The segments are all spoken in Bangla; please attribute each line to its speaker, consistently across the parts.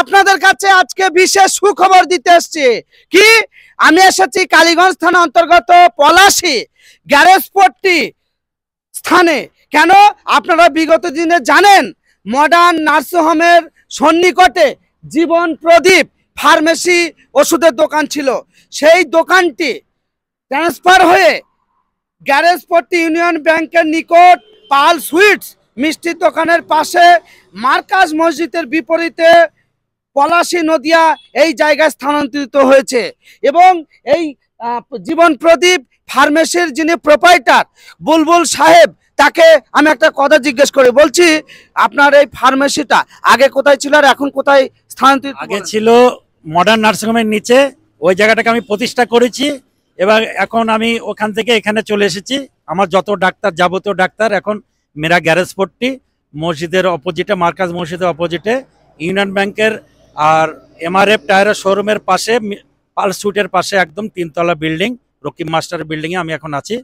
Speaker 1: আপনাদের কাছে আজকে বিশেষ সুখবর দিতে এসেছি। কি আমি এসেছি কালীগঞ্জ থানা অন্তর্গত পলাশী গ্যারেজ পট্টি স্থানে। কেন আপনারা বিগত দিনে জানেন মডার্ন নার্সিংহোমের সন্নিকটে জীবন প্রদীপ ফার্মেসি ওষুধের দোকান ছিল। সেই দোকানটি ট্রান্সফার হয়ে গ্যারেজ পট্টি ইউনিয়ন ব্যাংকের নিকট পাল সুইটস মিষ্টির দোকানের পাশে মার্কাজ মসজিদের বিপরীতে পলাশী নদিয়া এই জায়গায় স্থানান্তরিত হয়েছে। এবং এই জীবন প্রদীপ ফার্মেসির যিনি প্রোপাইটার বুলবুল সাহেব, তাকে আমি একটা কথা জিজ্ঞেস করি, বলছি আপনার এই ফার্মেসিটা আগে কোথায় ছিল আর এখন কোথায় স্থানান্তরিত?
Speaker 2: আগে ছিল মডার্ন নার্সিংহোমের নিচে, ওই জায়গাটাকে আমি প্রতিষ্ঠা করেছি। এবার এখন আমি ওখান থেকে এখানে চলে এসেছি। আমার যত ডাক্তার, যাবতীয় ডাক্তার এখন মেরা গ্যারেজ পট্টি মসজিদের অপোজিটে, মার্কাজ মসজিদের অপোজিটে ইউনিয়ন ব্যাংকের আর এমআরএফ টায়ারের শোরুমের পাশে পাল সুইটের পাশে একদম 3 তলা বিল্ডিং, রকিব মাস্টার বিল্ডিংয়ে আমি এখন আছি।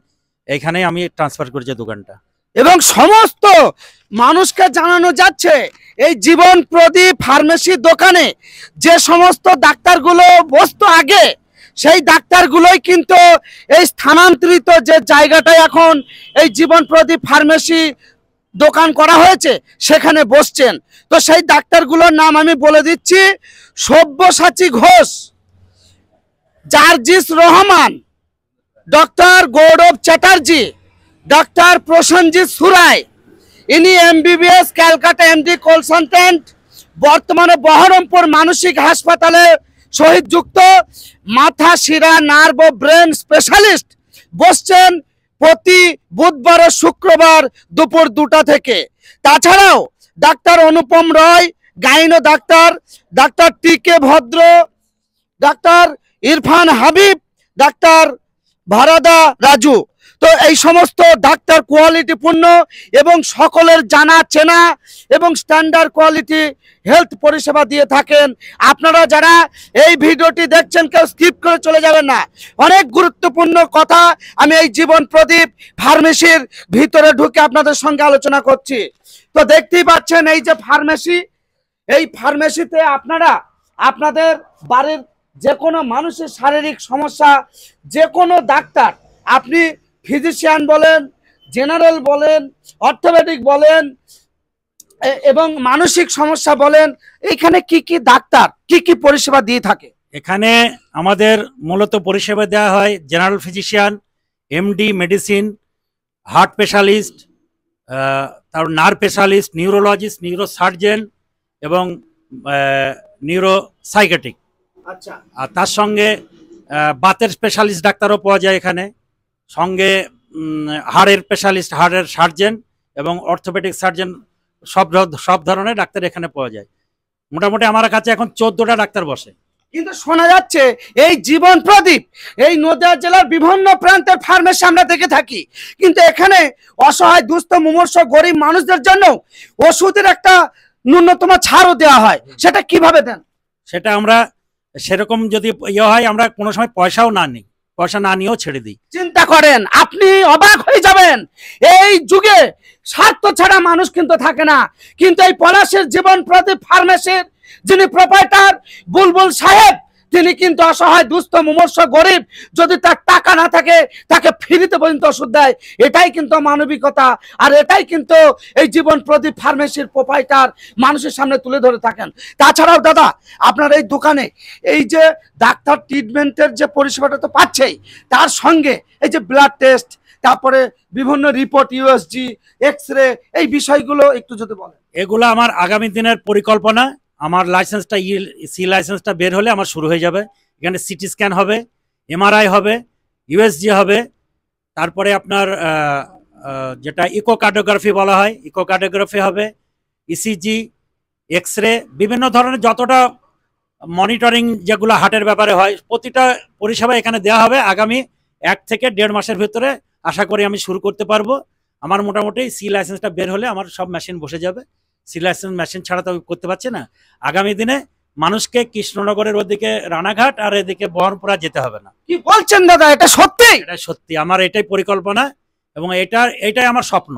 Speaker 2: এইখানেই আমি ট্রান্সফার করেছি দোকানটা।
Speaker 1: এবং সমস্ত মানুষকে জানানো যাচ্ছে এই জীবন প্রদীপ ফার্মেসির দোকানে যে সমস্ত ডাক্তারগুলো বসতো আগে, সেই ডাক্তারগুলোই কিন্তু এই স্থানান্তরিত যে জায়গাটায় এখন এই জীবন প্রদীপ ফার্মেসি দোকান করা হয়েছে সেখানে বসছেন। তো সেই ডাক্তারগুলোর নাম আমি বলে দিচ্ছি: সব্যসাচী ঘোষ, জার্জিস রহমান, ডক্টর গৌরব চ্যাটার্জি, ডক্টর প্রসেনজিৎ সুরাই, ইনি এমবিবিএস ক্যালকাটা এমডি কনসালটেন্ট, বর্তমানে বহরমপুর মানসিক হাসপাতালে শহীদ যুক্ত মাথা শিরা নার্ভ ও ব্রেন স্পেশালিস্ট, বসছেন প্রতি বুধবার ও শুক্রবার দুপুর 2টা থেকে। তাছাড়াও ডাক্তার অনুপম রয়, গাইনো ডাক্তার, ডাক্তার টিকে ভদ্র, ডাক্তার ইরফান হাবিব, ডাক্তার ভারাদা রাজু। তো এই সমস্ত ডাক্তার কোয়ালিটিপূর্ণ এবং সকলের জানা চেনা এবং স্ট্যান্ডার্ড কোয়ালিটি হেলথ পরিষেবা দিয়ে থাকেন। আপনারা যারা এই ভিডিওটি দেখছেন কেউ স্কিপ করে চলে যাবেন না, অনেক গুরুত্বপূর্ণ কথা আমি এই জীবন প্রদীপ ফার্মেসির ভিতরে ঢুকে আপনাদের সঙ্গে আলোচনা করছি। তো দেখতেই পাচ্ছেন এই যে ফার্মেসি, এই ফার্মেসিতে আপনারা আপনাদের বাড়ির যে কোনো মানুষের শারীরিক সমস্যা, যে কোনো ডাক্তার, আপনি ফিজিশিয়ান বলেন, জেনারেল বলেন, অর্থোপেডিক বলেন এবং মানসিক সমস্যা বলেন, এখানে কি কি ডাক্তার কি কি পরিষেবা দিয়ে থাকে?
Speaker 2: এখানে আমাদের মূলত পরিষেবা দেওয়া হয় general physician, MD medicine, heart specialist, তারপর নার্ভ স্পেশালিস্ট, নিউরোলজিস্ট, নিউরোসার্জেন এবং নিউরোসাইকেট্রিক।
Speaker 1: আচ্ছা।
Speaker 2: আর তার সঙ্গে বাতের স্পেশালিস্ট ডাক্তারও পাওয়া যায় এখানে, সঙ্গে হাড়ের স্পেশালিস্ট, হাড়ের সার্জেন এবং অর্থোপেডিক সার্জেন, সব ধরনের ডাক্তার এখানে পাওয়া যায়। মোটামুটি আমার কাছে এখন 14টা ডাক্তার বসে।
Speaker 1: কিন্তু শোনা যাচ্ছে এই জীবন প্রদীপ এই নদিয়া জেলার বিভিন্ন প্রান্তের ফার্মেসি আমরা দেখে থাকি, কিন্তু এখানে অসহায় দুস্থ মুমূর্ষ গরিব মানুষদের জন্য ওষুধের একটা ন্যূনতম ছাড়ও দেওয়া হয়, সেটা কিভাবে দেন?
Speaker 2: সেটা আমরা সেরকম যদি ইয়ে হয় আমরা কোনো সময় পয়সাও না নিই, পয়সা না নিয়েও ছেড়ে দিই।
Speaker 1: চিন্তা করেন, আপনি অবাক হয়ে যাবেন, এই যুগে স্বার্থ ছাড়া মানুষ কিন্তু থাকে না। কিন্তু এই পলাশীর জীবন প্রদীপ ফার্মেসির যিনি প্রোপাইটার বুলবুল সাহেব, তিনি কিন্তু অসহায় দুস্থ মুমূর্ষ গরিব, যদি তার টাকা না থাকে তাকে ফ্রিতে পর্যন্ত ওষুধ দেয়। এটাই কিন্তু মানবিকতা, আর এটাই কিন্তু এই জীবন প্রদীপ ফার্মেসির প্রোপাইটার মানুষের সামনে তুলে ধরে থাকেন। তাছাড়াও দাদা, আপনার এই দোকানে এই যে ডাক্তার ট্রিটমেন্টের যে পরিষেবাটা তো পাচ্ছেই, তার সঙ্গে এই যে ব্লাড টেস্ট, তারপরে বিভিন্ন রিপোর্ট, ইউএসজি, এক্স-রে, এই বিষয়গুলো একটু যদি বলেন।
Speaker 2: এগুলো আমার আগামী দিনের পরিকল্পনা। আমার লাইসেন্সটা সি লাইসেন্সটা বের হলে আমার শুরু হয়ে যাবে। এখানে সিটি স্ক্যান হবে, এমআরআই হবে, ইউএসজি হবে, তারপরে আপনার যেটা ইকোকার্ডিওগ্রাফি বলা হয়, ইকোকার্ডিওগ্রাফি হবে, ইসিজি, এক্স-রে, বিভিন্ন ধরনের যতটা মনিটরিং যেগুলো হার্টের ব্যাপারে হয়, প্রতিটা পরিষেবা এখানে দেওয়া হবে। আগামী 1 থেকে 1.5 মাসের ভিতরে আশা করি আমি শুরু করতে পারবো। আমার মোটামুটি সি লাইসেন্সটা বের হলে আমার সব মেশিন বসে যাবে। সি লাইসেন্স মেশিন ছাড়া তো করতে পারছি না। আগামী দিনে মানুষকে কৃষ্ণনগরের ওদিকে রানাঘাট আর এদিকে বহরমপুরা যেতে হবে না।
Speaker 1: কি বলছেন দাদা, এটা সত্যি?
Speaker 2: এটা সত্যি, আমার এটাই পরিকল্পনা এবং এটাই আমার স্বপ্ন।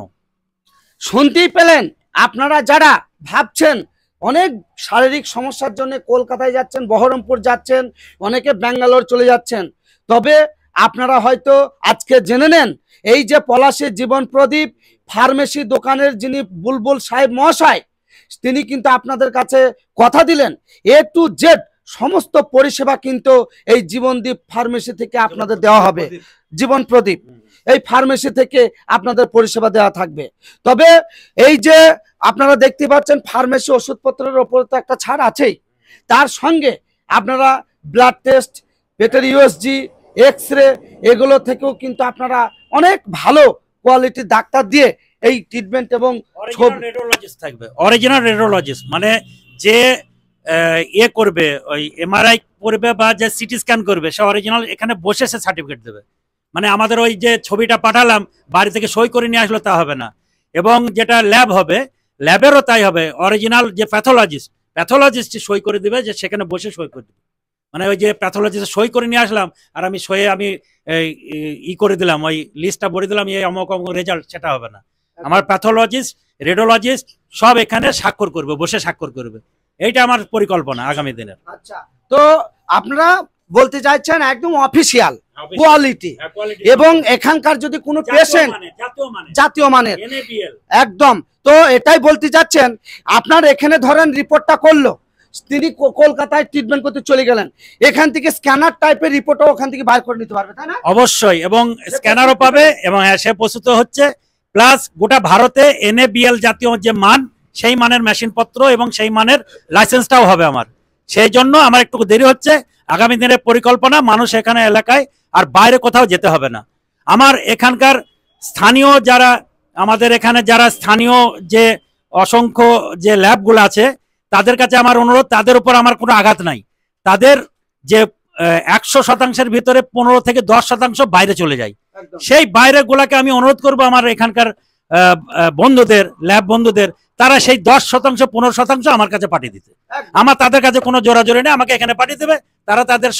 Speaker 1: শুনতেই পেলেন, আপনারা যারা ভাবছেন অনেক শারীরিক সমস্যার জন্য কলকাতায় যাচ্ছেন, বহরমপুর যাচ্ছেন, অনেকে ব্যাঙ্গালোর চলে যাচ্ছেন। তবে আপনারা হয়তো আজকে জেনে নেন, এই যে পলাশীর জীবন প্রদীপ ফার্মেসি দোকানের যিনি বুলবুল সাহেব মহাশয়, তিনি কিন্তু আপনাদের কাছে কথা দিলেন A to Z সমস্ত পরিষেবা কিন্তু এই জীবনদীপ ফার্মেসি থেকে আপনাদের দেওয়া হবে। জীবন প্রদীপ এই ফার্মেসি থেকে আপনাদের পরিষেবা দেওয়া থাকবে। তবে এই যে আপনারা দেখতে পাচ্ছেন ফার্মেসি ওষুধপত্রের ওপর তো একটা ছাড় আছেই, তার সঙ্গে আপনারা ব্লাড টেস্ট, পেটের ইউএসজি, এক্স-রে এগুলো থেকেও কিন্তু আপনারা অনেক ভালো কোয়ালিটির ডাক্তার দিয়ে এই ট্রিটমেন্ট এবং
Speaker 2: রেডিওলজিস্ট থাকবে। অরিজিনাল রেডিওলজিস্ট মানে যে করবে, ওই এমআরআই করবে বা যে সিটি স্ক্যান করবে, সে অরিজিনাল এখানে বসে সে সার্টিফিকেট দেবে। মানে আমাদের ওই যে ছবিটা পাঠালাম বাড়ি থেকে সই করে নিয়ে আসলো তা হবে না। এবং যেটা ল্যাব হবে, ল্যাবেরও তাই হবে। অরিজিনাল যে প্যাথোলজিস্ট সই করে দিবে, যে সেখানে বসে সই করে দিবে। মানে ওই যে প্যাথোলজিস্ট সই করে নিয়ে আসলাম আর আমি সয়ে আমি করে দিলাম, ওই লিস্টটা ভরে দিলাম এই অমুক অমুক রেজাল্ট, সেটা হবে না। আমার প্যাথোলজিস্ট, রেডিওলজিস্ট সব এখানে স্বাক্ষর করবে, বসে স্বাক্ষর করবে। এইটা আমার পরিকল্পনা আগামী দিনের।
Speaker 1: আচ্ছা, তো আপনারা বলতে চাইছেন একদম অফিসিয়াল কোয়ালিটি, এবং এখানকার যদি কোনো পেশেন্ট জাতীয় মানের একদম, তো এটাই বলতে চাচ্ছেন আপনার এখানে ধরেন রিপোর্টটা করলো, তিনি কলকাতায় ট্রিটমেন্ট করতে চলে গেলেন, এখান থেকে স্ক্যানার টাইপের রিপোর্টও ওখান থেকে বাইর করে নিতে পারবে, তাই না?
Speaker 2: অবশ্যই, এবং স্ক্যানারও পাবে, এবং সে প্রস্তুত হচ্ছে। প্লাস গোটা ভারতে NABL জাতীয় যে মান, সেই মানের মেশিনপত্র এবং সেই মানের লাইসেন্সটাও হবে আমার। সেই জন্য আমার একটু দেরি হচ্ছে। আগামী দিনের পরিকল্পনা, মানুষ এখানে এলাকায় আর বাইরে কোথাও যেতে হবে না। আমার এখানকার স্থানীয় যারা, আমাদের এখানে যারা স্থানীয় যে অসংখ্য যে ল্যাবগুলো আছে, তাদের কাছে আমার অনুরোধ, তাদের উপর আমার কোনো আঘাত নাই। তাদের যে 100% ভিতরে 15 থেকে 10% বাইরে চলে যায়, সেই বাইরের গুলাকে আমি অনুরোধ করব আমার এখানকার বন্ধুদের, ল্যাব বন্ধুদের, তারা সেই 10% 15% আমার কাছে পাঠিয়ে দিতে। আমার তাদের কাছে কোনো জোরাজোরি নেই, আমাকে এখানে পাঠিয়ে দেবে, তারা তাদের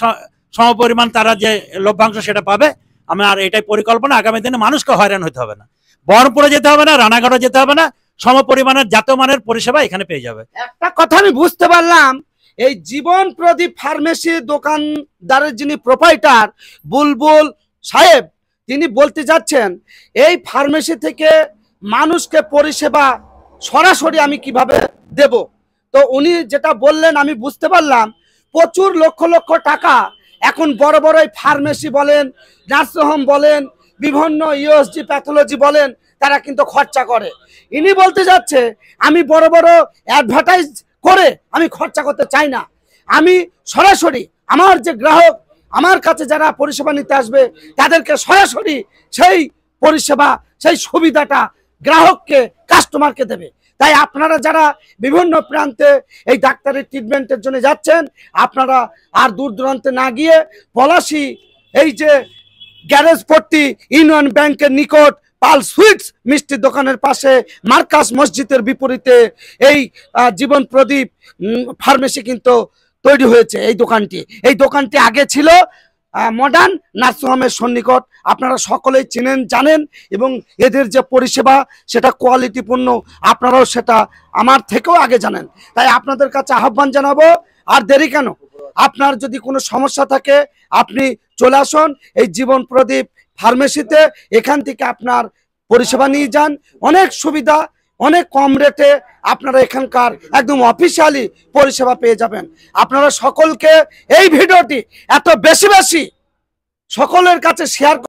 Speaker 2: সমপরিমাণ তারা যে লভ্যাংশ সেটা পাবে। আমার এটাই পরিকল্পনা, আগামী দিনে মানুষকে হয়রান হতে হবে না, বহরমপুরে যেতে হবে না, রানাঘাটে যেতে হবে না, সমপরিমাণের জাতীয় মানের পরিষেবা এখানে পেয়ে যাবে।
Speaker 1: একটা কথা আমি বুঝতে পারলাম, এই জীবন প্রদীপ ফার্মেসি দোকানদারের যিনি প্রোপাইটার বুলবুল সাহেব, তিনি বলতে যাচ্ছেন এই ফার্মেসি থেকে মানুষকে পরিষেবা সরাসরি আমি কিভাবে দেব। তো উনি যেটা বললেন আমি বুঝতে পারলাম, প্রচুর লক্ষ লক্ষ টাকা এখন বড় বড় এই ফার্মেসি বলেন, নার্সিংহোম বলেন, বিভিন্ন ইউএসজি প্যাথোলজি বলেন, তারা কিন্তু খরচা করে। ইনি বলতে যাচ্ছে আমি বড় বড় অ্যাডভার্টাইজ করে আমি খরচা করতে চাই না, আমি সরাসরি আমার যে গ্রাহক, আমার কাছে যারা পরিষেবা নিতে আসবে, তাদেরকে সরাসরি সেই পরিষেবা, সেই সুবিধাটা গ্রাহককে, কাস্টমারকে দেবে। তাই আপনারা যারা বিভিন্ন প্রান্তে এই ডাক্তারের ট্রিটমেন্টের জন্য যাচ্ছেন, আপনারা আর দূর দূরান্তে না গিয়ে পলাশী এই যে গ্যারেজ পট্টি ইউনিয়ন ব্যাংকের নিকট পাল সুইটস মিষ্টির দোকানের পাশে মার্কাস মসজিদের বিপরীতে এই জীবন প্রদীপ ফার্মেসি কিন্তু তৈরি হয়েছে। এই দোকানটি আগে ছিল মডার্ন নার্সিংহোমের সন্নিকট। আপনারা সকলেই চেনেন, জানেন, এবং এদের যে পরিষেবা সেটা কোয়ালিটিপূর্ণ, আপনারাও সেটা আমার থেকেও আগে জানেন। তাই আপনাদের কাছে আহ্বান জানাবো, আর দেরি কেন, আপনার যদি কোনো সমস্যা থাকে আপনি চলে আসুন এই জীবন প্রদীপ ফার্মেসিতে, এখান থেকে আপনার পরিষেবা নিয়ে যান। অনেক সুবিধা, অনেক কম রেটে আপনারা এখানকার একদম অফিসিয়ালি পরিষেবা পেয়ে যাবেন। আপনারা সকলকে এই ভিডিওটি এত বেশি বেশি সকলের কাছে শেয়ার